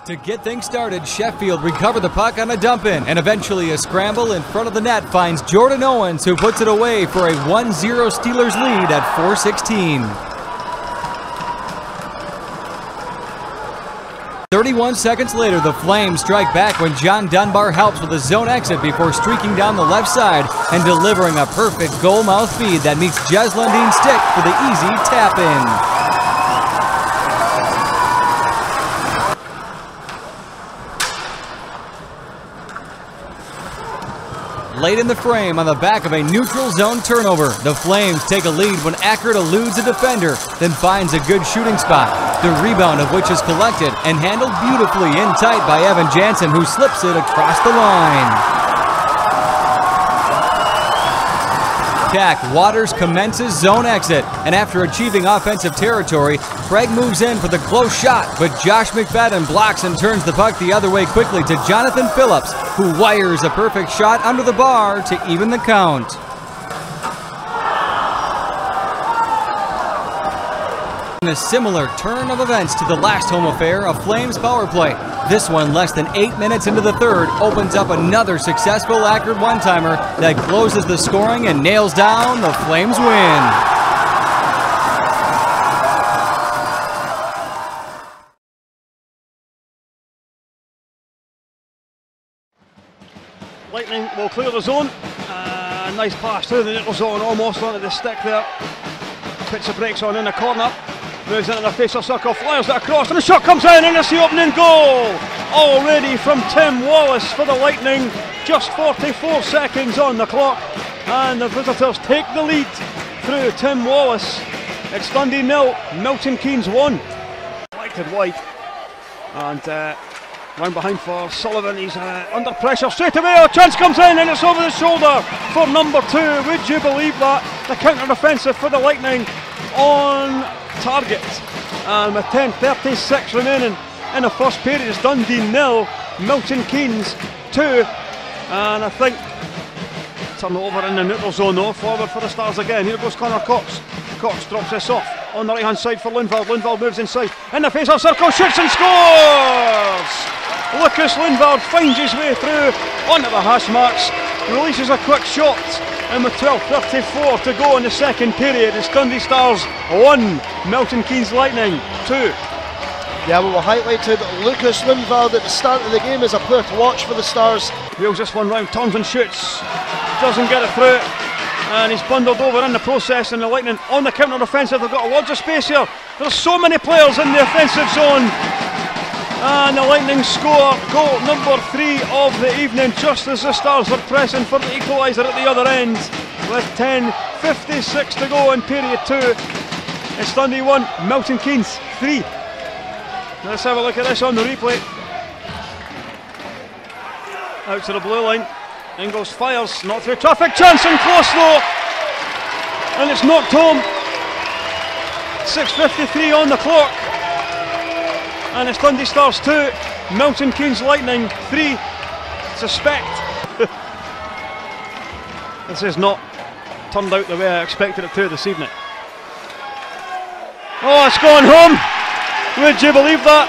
To get things started, Sheffield recover the puck on a dump-in, and eventually a scramble in front of the net finds Jordan Owens, who puts it away for a 1-0 Steelers lead at 4:16. 31 seconds later, the Flames strike back when John Dunbar helps with a zone exit before streaking down the left side and delivering a perfect goal-mouth feed that meets Lundin's stick for the easy tap-in. Late in the frame on the back of a neutral zone turnover, the Flames take a lead when Ackered eludes a defender, then finds a good shooting spot, the rebound of which is collected and handled beautifully in tight by Janssen, who slips it across the line. Waters commences zone exit, and after achieving offensive territory, Craig moves in for the close shot, but Josh McFadden blocks and turns the puck the other way quickly to Jonathan Phillips, who wires a perfect shot under the bar to even the count. In a similar turn of events to the last home affair, a Flames power play. This one, less than 8 minutes into the third, opens up another successful Ackered one-timer that closes the scoring and nails down the Flames win. Lightning will clear the zone. Nice pass through the neutral zone, almost onto the stick there. Puts the brakes on in the corner. Moves into the face-off circle, fires it across, and the shot comes in, and it's the opening goal! Already from Tim Wallace for the Lightning. Just 44 seconds on the clock, and the visitors take the lead through Tim Wallace. It's Dundee 0, Milton Keynes 1. Selected wide, and round behind for Sullivan. He's under pressure straight away. A chance comes in, and it's over the shoulder for number 2. Would you believe that? The counter-offensive for the Lightning on target, and with 10:36 remaining in the first period, it's Dundee 0, Milton Keynes 2, and I think turn over in the neutral zone though. Forward for the Stars again. Here goes Connor Cox. Cox drops this off on the right hand side for Lundvald. Lundvald moves inside in the face-off circle, shoots and scores! Lukas Lundvald finds his way through onto the hash marks, releases a quick shot, and with 12:34 to go in the second period, it's Dundee Stars 1, Milton Keynes Lightning 2. Yeah, we were highlighted Lukas Lundvald at the start of the game as a player to watch for the Stars. Wheels this one round, turns and shoots, doesn't get it through, and he's bundled over in the process, and the Lightning on the counter-offensive. They've got lots of space here. There's so many players in the offensive zone. And the Lightning score goal number 3 of the evening, just as the Stars are pressing for the equaliser at the other end. With 10:56 to go in period 2. It's Dundee 1, Milton Keynes 3. Let's have a look at this on the replay. Out to the blue line. Ingles fires, not through traffic. Chance and close though. And it's knocked home. 6:53 on the clock. And it's Dundee Stars 2, Milton Keynes Lightning 3. Suspect. This has not turned out the way I expected it to this evening. Oh, it's gone home. Would you believe that?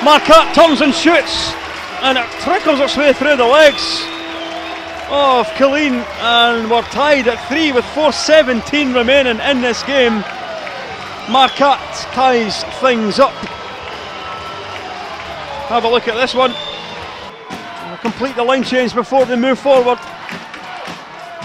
Marquardt turns and shoots, and it trickles its way through the legs of Calle, and we're tied at 3 with 4:17 remaining in this game. Marquardt ties things up. Have a look at this one. We'll complete the line change before they move forward.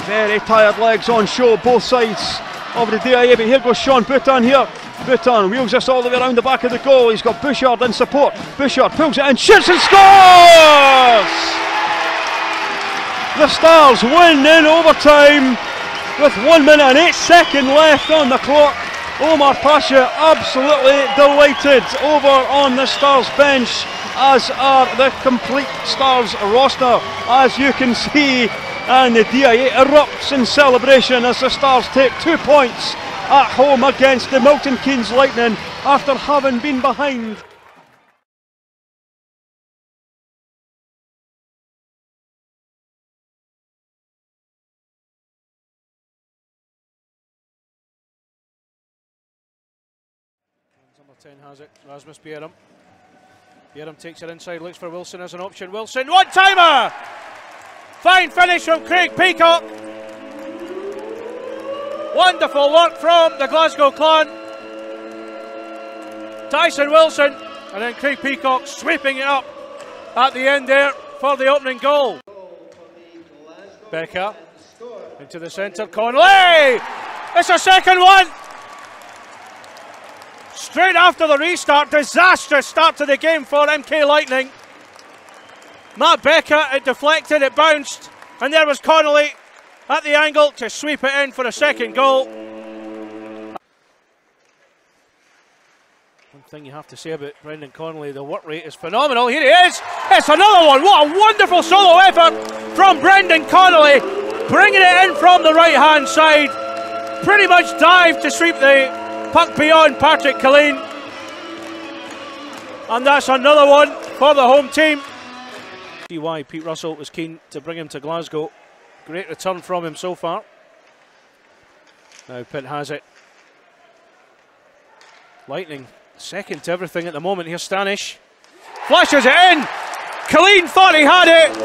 Very tired legs on show, both sides of the DIA, but here goes Sean Bouchard here. Bouchard wheels this all the way around the back of the goal. He's got Bouchard in support. Bouchard pulls it in, shoots and scores! The Stars win in overtime with 1 minute and 8 seconds left on the clock. Omar Pasha absolutely delighted over on the Stars bench, as are the complete Stars roster, as you can see, and the DIA erupts in celebration as the Stars take 2 points at home against the Milton Keynes Lightning after having been behind. Number 10 has it, Rasmus Bjerrum. Bieram takes it inside, looks for Wilson as an option. Wilson, one-timer! Fine finish from Craig Peacock. Wonderful work from the Glasgow clan. Tyson Wilson, and then Craig Peacock sweeping it up at the end there for the opening goal. Becca into the centre, Connolly! It's a second one! Straight after the restart, disastrous start to the game for MK Lightning. Matt Becca, it deflected, it bounced, and there was Connolly at the angle to sweep it in for a second goal. One thing you have to say about Brendan Connolly, the work rate is phenomenal. Here he is, it's another one. What a wonderful solo effort from Brendan Connolly, bringing it in from the right hand side. Pretty much dived to sweep the puck beyond Patrick Calle. And that's another one for the home team. See why Pete Russell was keen to bring him to Glasgow. Great return from him so far. Now Pitt has it. Lightning second to everything at the moment. Here's Stanish. Flashes it in. Calle thought he had it.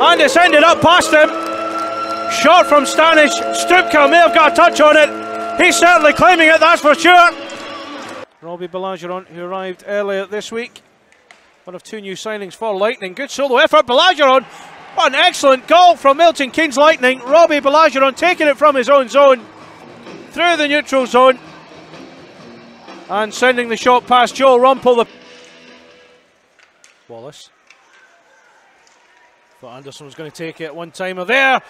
And it's ended up past him. Shot from Stanish. Stupka may have got a touch on it. He's certainly claiming it, that's for sure. Robbie Bouchard, who arrived earlier this week. One of two new signings for Lightning. Good solo effort. Bouchard. What an excellent goal from Milton Keynes Lightning. Robbie Bouchard taking it from his own zone through the neutral zone and sending the shot past Joel Rumpel. Wallace. Thought Andersson was going to take it one timer there,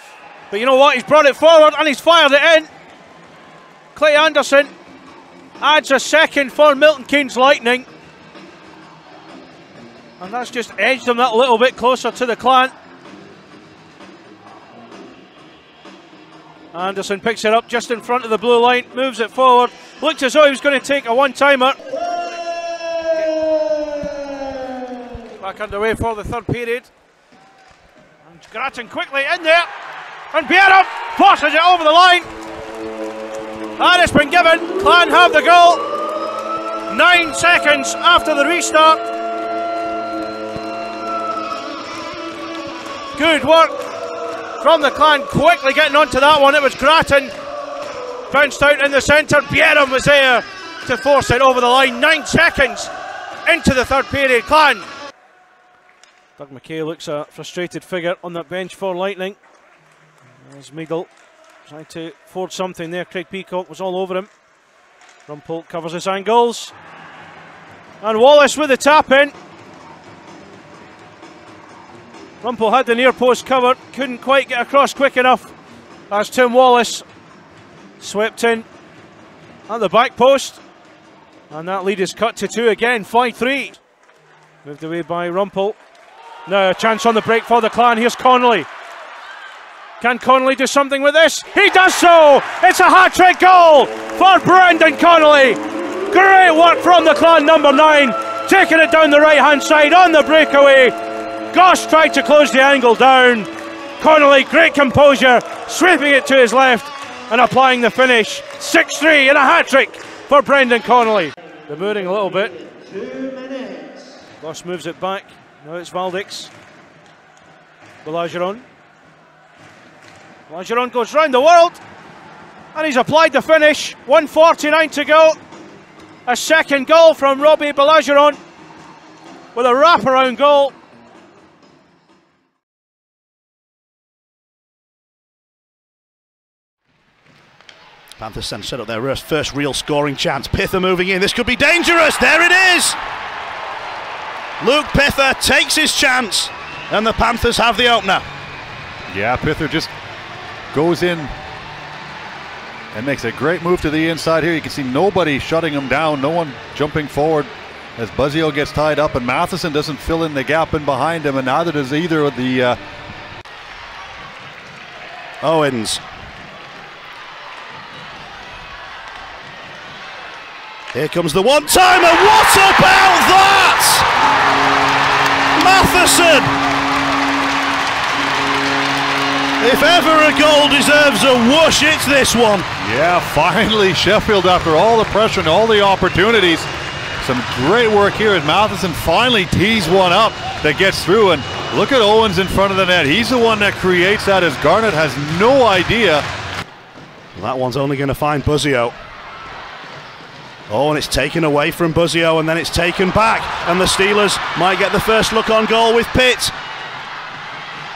but you know what? He's brought it forward and he's fired it in. Clay Andersson adds a second for Milton Keynes Lightning. And that's just edged them that little bit closer to the clan. Andersson picks it up just in front of the blue line, moves it forward. Looked as though he was going to take a one-timer. Back underway for the third period. And Grattan quickly in there. And Bieram forces it over the line. And it's been given. Clan have the goal. 9 seconds after the restart. Good work from the Clan, quickly getting onto that one. It was Grattan. Bounced out in the centre. Bieram was there to force it over the line. 9 seconds into the third period. Clan. Doug McKay looks a frustrated figure on that bench for Lightning. There's Meagle trying to force something there. Craig Peacock was all over him. Rumpel covers his angles. And Wallace with the tap in. Rumpel had the near post covered, couldn't quite get across quick enough as Tim Wallace swept in at the back post. And that lead is cut to 2 again, 5-3. Moved away by Rumpel. Now a chance on the break for the Clan. Here's Connolly. Can Connolly do something with this? He does so! It's a hat-trick goal for Brendan Connolly. Great work from the Clan number 9. Taking it down the right-hand side on the breakaway. Goss tried to close the angle down. Connolly, great composure, sweeping it to his left and applying the finish. 6-3 and a hat-trick for Brendan Connolly. They're moving a little bit. 2 minutes. Goss moves it back. Now it's Valdix. Bouchard. Bouchard goes round the world and he's applied the finish. 1:49 to go. A second goal from Robbie Bouchard with a wraparound goal. Panthers set up their first real scoring chance. Pither moving in. This could be dangerous. There it is. Luke Pither takes his chance and the Panthers have the opener. Yeah, Pither just goes in and makes a great move to the inside here. You can see nobody shutting him down, no one jumping forward as Buzzio gets tied up, and Matheson doesn't fill in the gap in behind him, and neither does either of the Owens. Here comes the one-timer. What about that? Matheson. If ever a goal deserves a whoosh, it's this one. Yeah, finally Sheffield, after all the pressure and all the opportunities, Some great work here as Matheson finally tees one up that gets through, and look at Owens in front of the net. He's the one that creates that, as Garnett has no idea. That one's only going to find Buzzio. Oh, and it's taken away from Buzzio, and then it's taken back, and the Steelers might get the first look on goal with Pitt.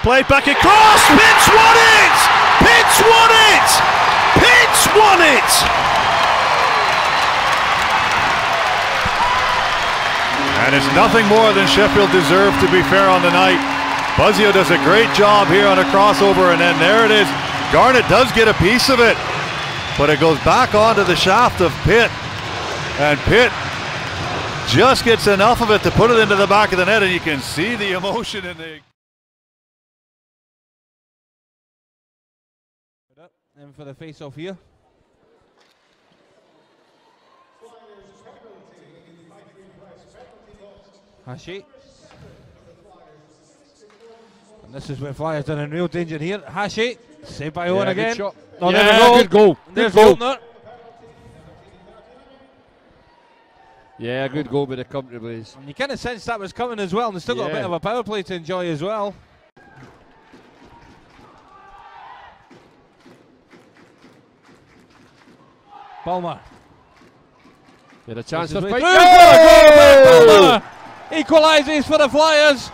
Played back across, Pitt's won it! Pitt's won it! Pitt's won it! And it's nothing more than Sheffield deserved, to be fair, on the night. Buzzio does a great job here on a crossover, and then there it is. Garnett does get a piece of it, but it goes back onto the shaft of Pitt. And Pitt just gets enough of it to put it into the back of the net, and you can see the emotion in the... And for the face-off here. Hashi. And this is where Flyers are in real danger here. Hashi, saved by Owen again. Good shot. Oh, Yeah, there we go. good goal. There's Good goal. Milton. Yeah, good goal by the Country Blaze. And you kind of sensed that was coming as well, and they still got a bit of a power play to enjoy as well. Palmer. Get a chance to This is fight. Palmer equalises for the Flyers.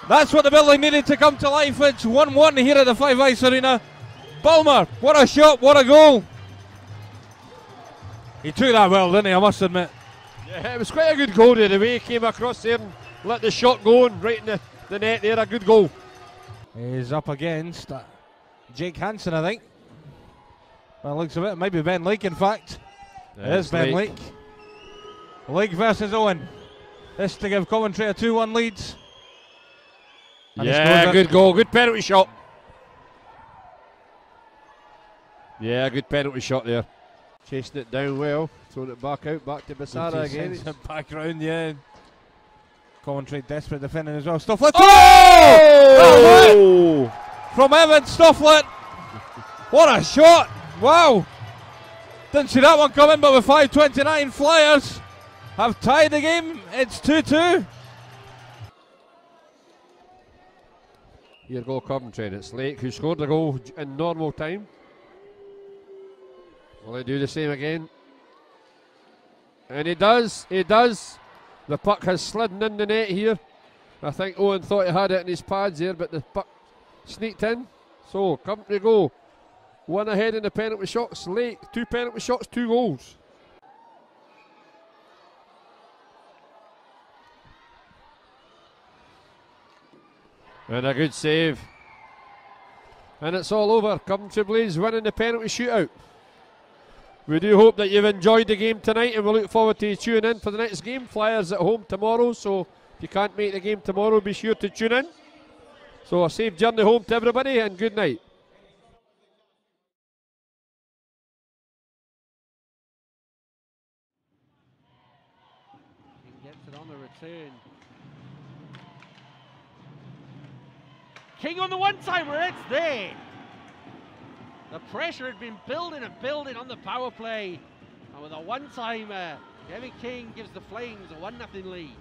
That's what the building needed to come to life. It's 1-1 here at the Five Ice Arena. Palmer, what a shot, what a goal. He took that well, didn't he, I must admit. Yeah, it was quite a good goal there, the way he came across there and let the shot go and right in the net there, a good goal. He's up against Jake Hansen, I think. By the looks of it, maybe Ben Lake, in fact. It is Ben Lake. Lake versus Owen. This to give Coventry a 2-1 lead. And yeah, good goal, good penalty shot. Yeah, good penalty shot there. Chasing it down well, throwing it back out, back to Basara again. Back round, yeah. Coventry desperate defending as well. Stufflet. Oh! From Evan Stufflet. What a shot! Wow! Didn't see that one coming, but with 5:29, Flyers have tied the game. It's 2-2. Here go Coventry, and it's Lake who scored the goal in normal time. Will he do the same again? And he does, he does. The puck has slidden in the net here. I think Owen thought he had it in his pads here, but the puck sneaked in. So, Coventry go. One ahead in the penalty shots. Lake, 2 penalty shots, 2 goals. And a good save. And it's all over. Coventry Blaze winning the penalty shootout. We do hope that you've enjoyed the game tonight, and we look forward to you tuning in for the next game. Flyers at home tomorrow, so if you can't make the game tomorrow, be sure to tune in. So a safe journey home to everybody, and good night. He gets it on the return. King on the one-timer, it's there. The pressure had been building and building on the power play. And with a one-timer, Kevin King gives the Flames a 1-0 lead.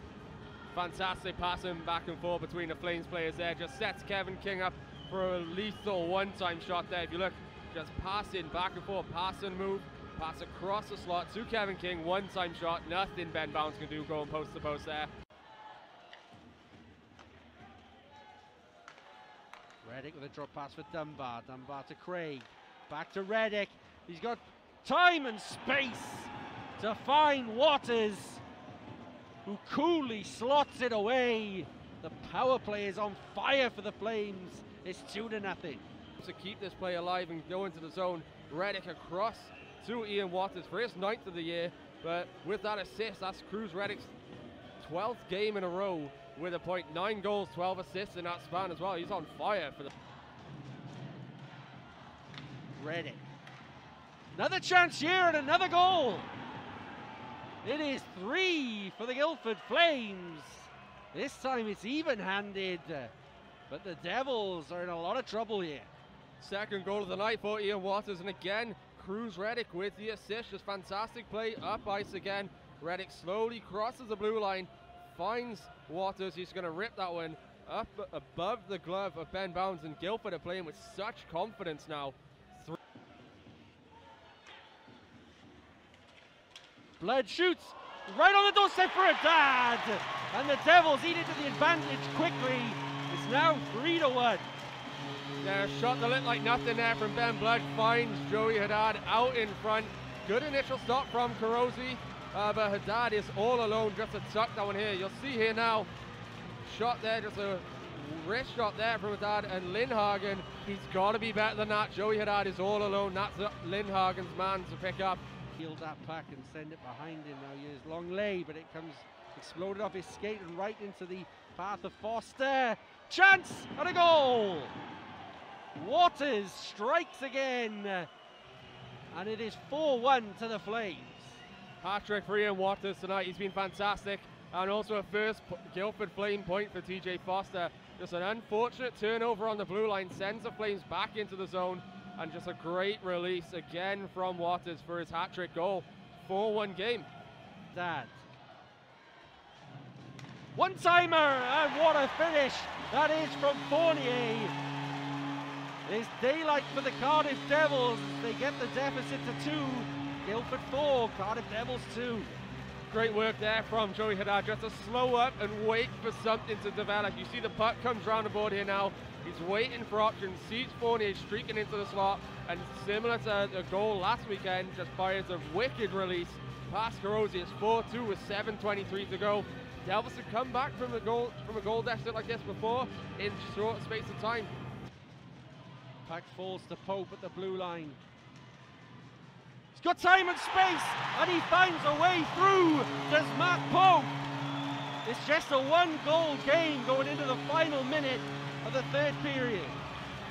Fantastic passing back and forth between the Flames players there. Just sets Kevin King up for a lethal one-time shot there. If you look, just passing back and forth, pass and move, pass across the slot to Kevin King. One-time shot, nothing Ben Bounce can do going post to post there. Reddick with a drop pass for Dunbar. Dunbar to Craig. Back to Reddick. He's got time and space to find Waters, who coolly slots it away. The power play is on fire for the Flames. It's 2-0. To keep this play alive and go into the zone, Reddick across to Ian Waters for his 9th of the year. But with that assist, that's Cruz Reddick's 12th game in a row with a point. 9 goals, 12 assists in that span as well. He's on fire for the... Reddick. Another chance here and another goal. It is 3 for the Guildford Flames. This time it's even-handed, but the Devils are in a lot of trouble here. Second goal of the night for Ian Waters, and again, Cruz Reddick with the assist. Just fantastic play up ice again. Reddick slowly crosses the blue line, finds Waters. He's going to rip that one up above the glove of Ben Bounds, and Guildford are playing with such confidence now. Blood shoots right on the doorstep for a dad, and the Devils eat into the advantage quickly. It's now 3-1. Yeah, shot that looked like nothing there from Ben Blood, finds Joey Haddad out in front. Good initial stop from Carosi, but Haddad is all alone just to tuck that one here. You'll see here now, shot there, just a wrist shot there from Haddad, and Lindhagen, he's got to be better than that. Joey Haddad is all alone. That's Lindhagen's man to pick up. Field that pack and send it behind him now. He has long lay, but it comes exploded off his skate and right into the path of Foster. Chance and a goal! Waters strikes again, and it is 4-1 to the Flames. Hat-trick for Ian Waters tonight. He's been fantastic, and also a first Guildford Flame point for TJ Foster. Just an unfortunate turnover on the blue line sends the Flames back into the zone, and just a great release again from Waters for his hat-trick goal. 4-1 game. Dad. One-timer, and what a finish that is from Fournier. It's daylight for the Cardiff Devils. They get the deficit to 2. Guildford 4, Cardiff Devils 2. Great work there from Joey Haddad, just to slow up and wait for something to develop. You see the puck comes round the board here now. He's waiting for options, sees Fournier streaking into the slot, and similar to a goal last weekend, just fires a wicked release past Carosi. It's 4-2 with 7:23 to go. Devils have come back from a goal deficit like this before in short space of time. Puck falls to Pope at the blue line. He's got time and space, and he finds a way through. Does Matt Pope? It's just a 1-goal game going into the final minute of the third period.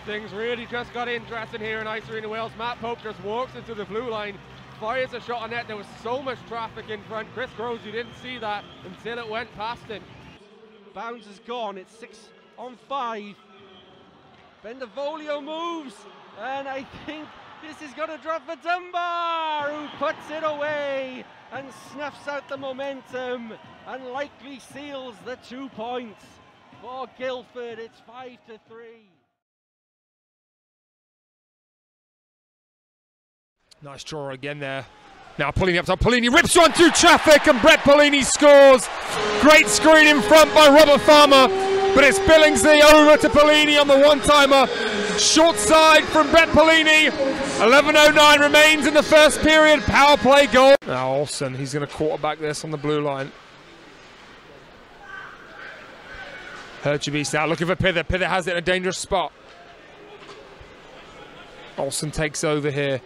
Things really just got interesting here in Ice Arena Wales. Matt Pope just walks into the blue line, fires a shot on net. There was so much traffic in front. Chris Groves, you didn't see that until it went past him. Bounds is gone. It's 6-on-5. Bendevolio moves, and I think this is going to drop for Dunbar, who puts it away and snuffs out the momentum and likely seals the 2 points. For Guildford, it's 5-3. Nice draw again there. Now Polini up top. Polini rips one through traffic, and Brett Polini scores. Great screen in front by Robert Farmer, but it's Billingsley over to Polini on the one-timer. Short side from Brett Polini. 11:09 remains in the first period. Power play goal. Now Olsen, he's going to quarterback this on the blue line. Herchebis now looking for Pither. Pither has it in a dangerous spot. Olsen takes over here.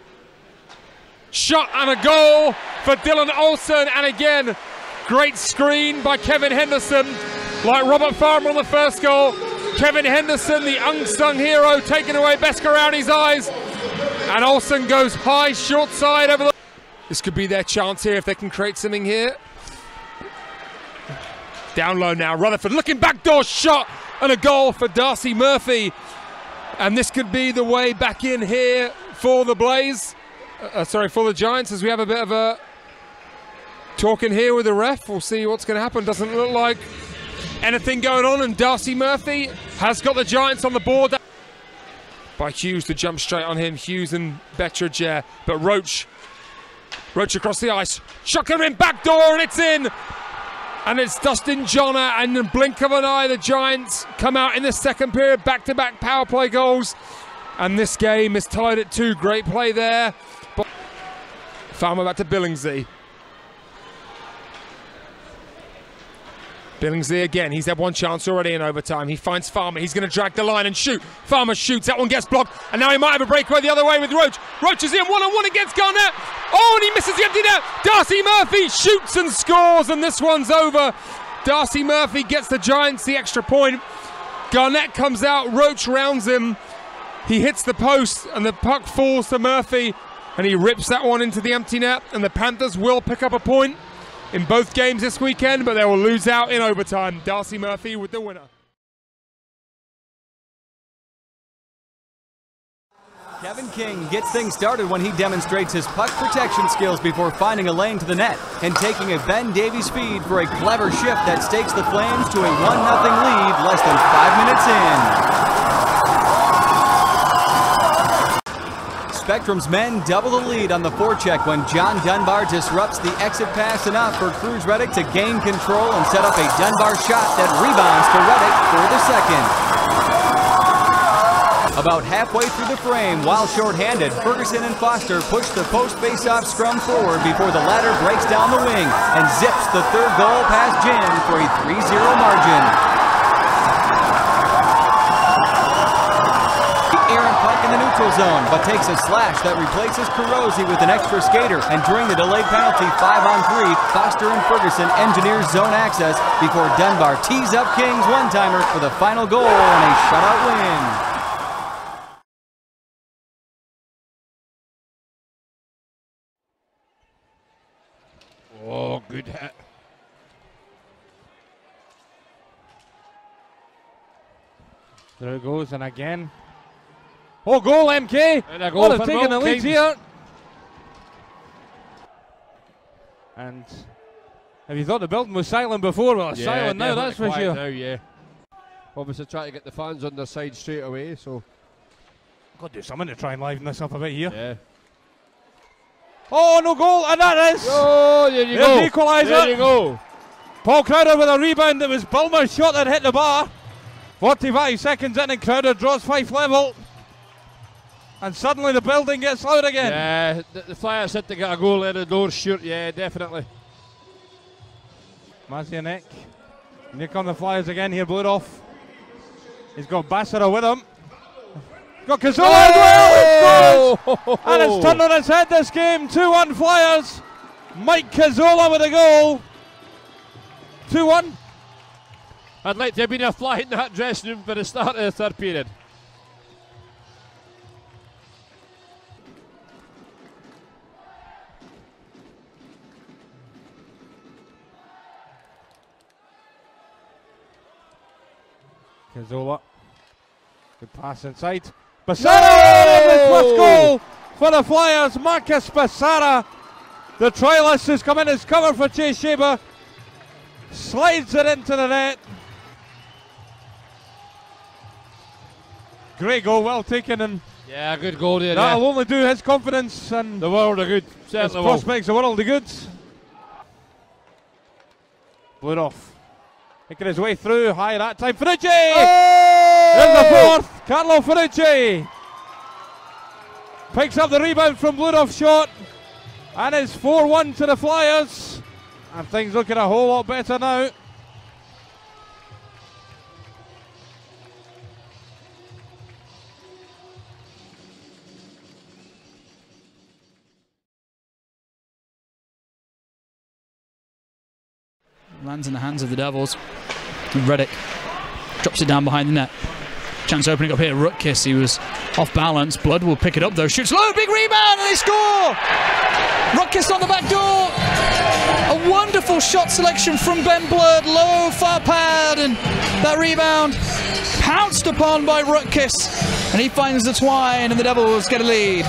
Shot and a goal for Dylan Olsen, and again, great screen by Kevin Henderson. Like Robert Farmer on the first goal, Kevin Henderson, the unsung hero, taking away Bescarani's eyes, and Olsen goes high, short side over the... This could be their chance here if they can create something here. Down low now, Rutherford looking backdoor shot, and a goal for Darcy Murphy. And this could be the way back in here for the Blaze. For the Giants, as we have a bit of a talk in here with the ref. We'll see what's going to happen. Doesn't look like anything going on, and Darcy Murphy has got the Giants on the board. By Hughes to jump straight on him. Hughes and Betridge, but Roach across the ice. Shot coming in, backdoor, and it's in. And it's Dustin Johnner, and in the blink of an eye, the Giants come out in the second period. Back-to-back power play goals. And this game is tied at 2. Great play there. Farmer back to Billingsley. Billingsley again. He's had one chance already in overtime. He finds Farmer. He's going to drag the line and shoot. Farmer shoots. That one gets blocked. And now he might have a breakaway the other way with Roach. Roach is in one-on-one against Garnett. Oh, and he misses the empty net. Darcy Murphy shoots and scores, and this one's over. Darcy Murphy gets the Giants the extra point. Garnett comes out. Roach rounds him. He hits the post, and the puck falls to Murphy, and he rips that one into the empty net, and the Panthers will pick up a point in both games this weekend, but they will lose out in overtime. Darcy Murphy with the winner. Kevin King gets things started when he demonstrates his puck protection skills before finding a lane to the net and taking a Ben Davies feed for a clever shift that stakes the Flames to a 1-0 lead less than 5 minutes in. Spectrum's men double the lead on the forecheck when John Dunbar disrupts the exit pass enough for Cruz Reddick to gain control and set up a Dunbar shot that rebounds to Reddick for the second. About halfway through the frame, while short-handed, Ferguson and Foster push the post face-off scrum forward before the latter breaks down the wing and zips the third goal past Jim for a 3-0 margin. The errant puck in the neutral zone, but takes a slash that replaces Carosi with an extra skater, and during the delayed penalty 5-on-3, Foster and Ferguson engineer zone access before Dunbar tees up King's one-timer for the final goal and a shutout win. Oh, good hit. There it goes, and again. Oh, goal, MK! And a goal for taking the lead here. And have you thought the building was silent before? Well, it's silent now, that's for sure. Now, yeah. Obviously trying to get the fans on their side straight away, so. Got to do something to try and liven this up a bit here. Yeah. Oh, no goal, and that is. Oh, there you go. The equaliser. There you go. Paul Crowder with a rebound. It was Bulmer's shot that hit the bar. 45 seconds in, and Crowder draws Fife level. And suddenly the building gets loud again. Yeah, the Flyers had to get a goal in the door shoot. Yeah, definitely. Mazianek. And here come the Flyers again here, Bludoff. He's got Bassara with him. Got Cazorla as well, and it's turned on its head this game. 2-1 Flyers. Mike Cazorla with a goal. 2-1. I'd like to have been a fly in that dressing room for the start of the third period. Cazorla. Good pass inside. Bassara! The first goal for the Flyers. Marcus Bassara. The trialist has come in as cover for Chase Shaber. Slides it into the net. Great goal, well taken, and yeah, good goal there. That'll only do his confidence and the world of good. His prospects the world of good. Bludoff. Making his way through, high that time. Ferrucci! Oh! In the fourth, Carlo Ferrucci picks up the rebound from Bludoff's shot, and it's 4-1 to the Flyers, and things looking a whole lot better now. Lands in the hands of the Devils. And Reddick drops it down behind the net. Chance opening up here. Rutkiss, he was off balance. Blood will pick it up though. Shoots low, big rebound, and they score! Rutkiss on the back door. A wonderful shot selection from Ben Blood. Low, far pad, and that rebound pounced upon by Rutkiss. And he finds the twine, and the Devils get a lead.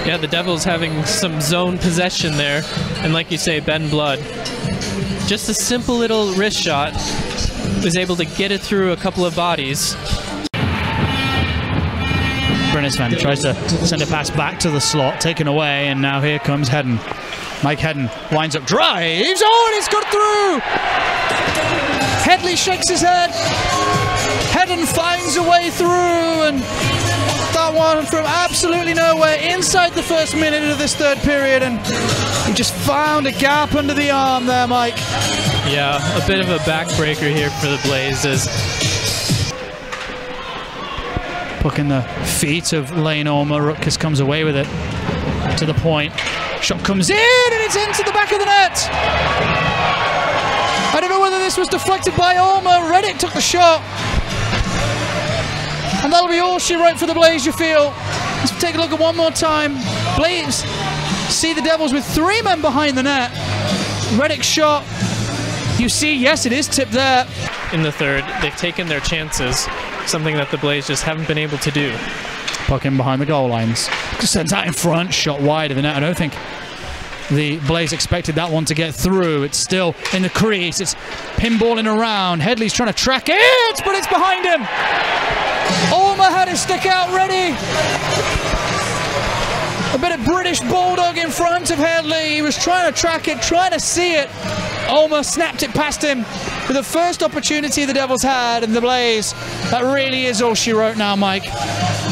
Yeah, the Devils having some zone possession there. And like you say, Ben Blood, just a simple little wrist shot, was able to get it through a couple of bodies. Brennisman tries to send a pass back to the slot, taken away, and now here comes Hedden. Mike Hedden winds up, drives, oh, and it's got through! Headley shakes his head. Hedden finds a way through, and that one from absolutely nowhere inside the first minute of this third period, and he just found a gap under the arm there, Mike. Yeah, a bit of a backbreaker here for the Blazes. Puck in the feet of Lane Ormer. Rutkiss comes away with it to the point. Shot comes in, and it's into the back of the net. I don't know whether this was deflected by Ormer. Reddick took the shot. And that'll be all she wrote for the Blaze, you feel. Let's take a look at one more time. Blaze see the Devils with 3 men behind the net. Reddick's shot. You see, yes, it is tipped there. In the third, they've taken their chances, something that the Blaze just haven't been able to do. Puck in behind the goal lines. Just sends that in front, shot wide of the net. I don't think the Blaze expected that one to get through. It's still in the crease. It's pinballing around. Headley's trying to track it, but it's behind him. Ulmer had his stick out ready. A bit of British Bulldog in front of Headley. He was trying to track it, trying to see it. Ulmer snapped it past him for the first opportunity the Devils had, and the Blaze, that really is all she wrote now, Mike.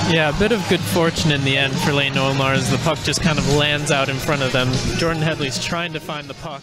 Yeah, a bit of good fortune in the end for Lane Olmar as the puck just kind of lands out in front of them. Jordan Headley's trying to find the puck.